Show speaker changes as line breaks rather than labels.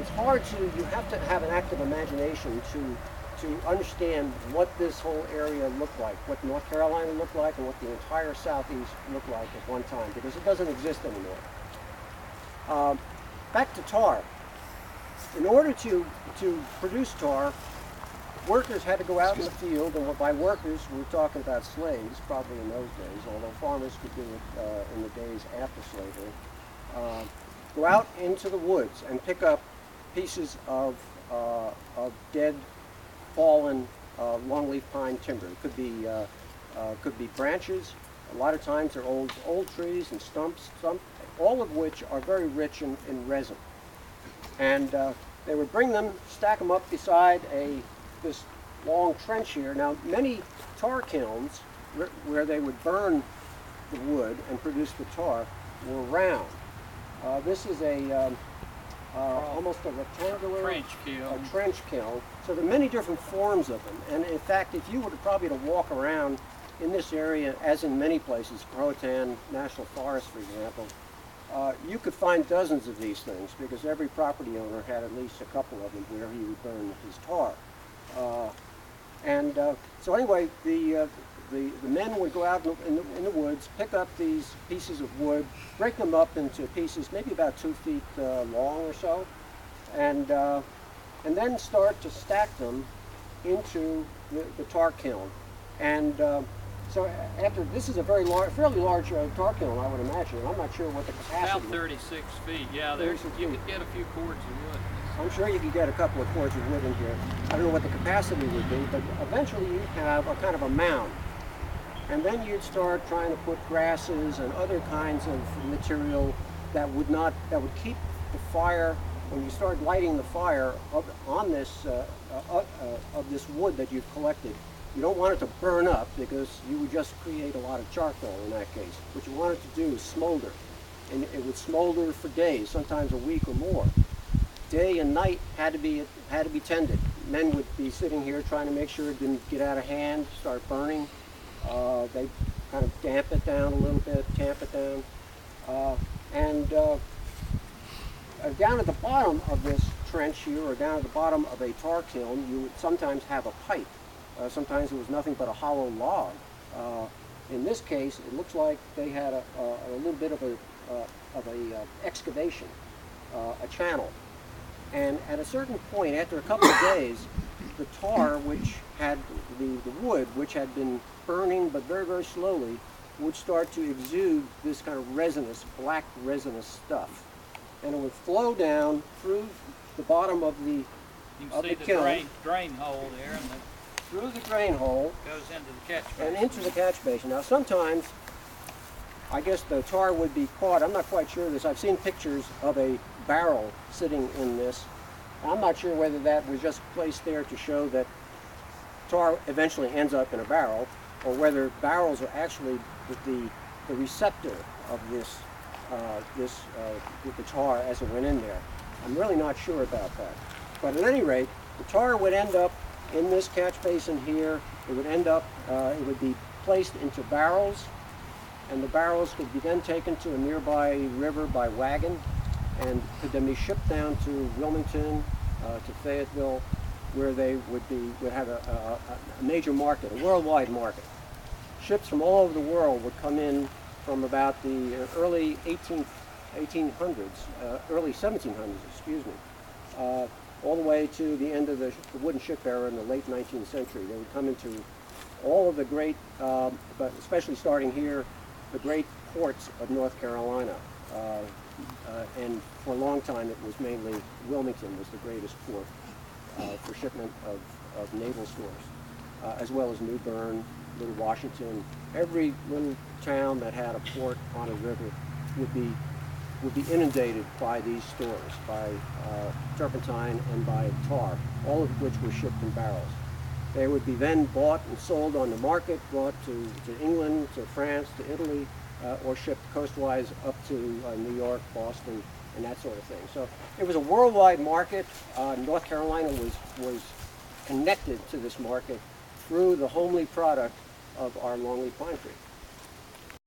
it's hard to, you have to have an active imagination to understand what this whole area looked like, what North Carolina looked like, and what the entire Southeast looked like at one time, because it doesn't exist anymore. Back to tar. In order to produce tar, workers had to go out in the field, and by workers, we're talking about slaves, probably in those days, although farmers could do it in the days after slavery. Go out into the woods and pick up pieces of dead, fallen longleaf pine timber. It could be branches. A lot of times they're old trees and stumps, all of which are very rich in resin. And they would bring them, stack them up beside this long trench here. Now, many tar kilns where they would burn the wood and produce the tar were round. This is almost a rectangular trench kiln. So there are many different forms of them. And in fact, if you were probably to walk around in this area, as in many places, Croatan National Forest, for example, you could find dozens of these things because every property owner had at least a couple of them where he would burn his tar. So anyway, the men would go out in the woods, pick up these pieces of wood, break them up into pieces maybe about 2 feet long or so, and then start to stack them into the tar kiln. And so after, this is a fairly large tar kiln, I would imagine. I'm not sure what the capacity is.
About 36 feet, yeah. You could get a few cords of wood.
I'm sure you could get a couple of cords of wood in here. I don't know what the capacity would be, but eventually you'd have a kind of a mound. And then you'd start trying to put grasses and other kinds of material that would keep the fire, when you start lighting the fire on this, of this wood that you've collected. You don't want it to burn up because you would just create a lot of charcoal in that case. What you want it to do is smolder. And it would smolder for days, sometimes a week or more. Day and night had to be tended. Men would be sitting here trying to make sure it didn't get out of hand, start burning. They kind of damp it down a little bit, tamp it down. Down at the bottom of this trench here, or down at the bottom of a tar kiln, you would sometimes have a pipe. Sometimes it was nothing but a hollow log. In this case, it looks like they had a little bit of a excavation, a channel. And at a certain point, after a couple of days, the tar, which had the wood, which had been burning but very, very slowly, would start to exude this kind of resinous, black resinous stuff. And it would flow down through the bottom of the kiln.
You can see the drain hole there, and
through the drain hole,
goes into the catch basin.
And into the catch basin. Now sometimes, I guess the tar would be caught. I'm not quite sure of this. I've seen pictures of a barrel sitting in this. I'm not sure whether that was just placed there to show that tar eventually ends up in a barrel, or whether barrels are actually the receptor of the tar as it went in there. I'm really not sure about that. But at any rate, the tar would end up in this catch basin here. It would end up, it would be placed into barrels, and the barrels could be then taken to a nearby river by wagon, and could then be shipped down to Wilmington, to Fayetteville, where they would have a major market, a worldwide market. Ships from all over the world would come in from about the early 1800s, early 1700s, excuse me, all the way to the end of the wooden ship era in the late 19th century. They would come into all of the great, but especially starting here, the great ports of North Carolina. And for a long time it was mainly Wilmington was the greatest port for shipment of naval stores, as well as New Bern, Little Washington. Every little town that had a port on a river would be inundated by these stores, by turpentine and by tar, all of which were shipped in barrels. They would be then bought and sold on the market, brought to England, to France, to Italy, or shipped coastwise up to New York, Boston, and that sort of thing. So it was a worldwide market. North Carolina was connected to this market through the homely product of our longleaf pine tree.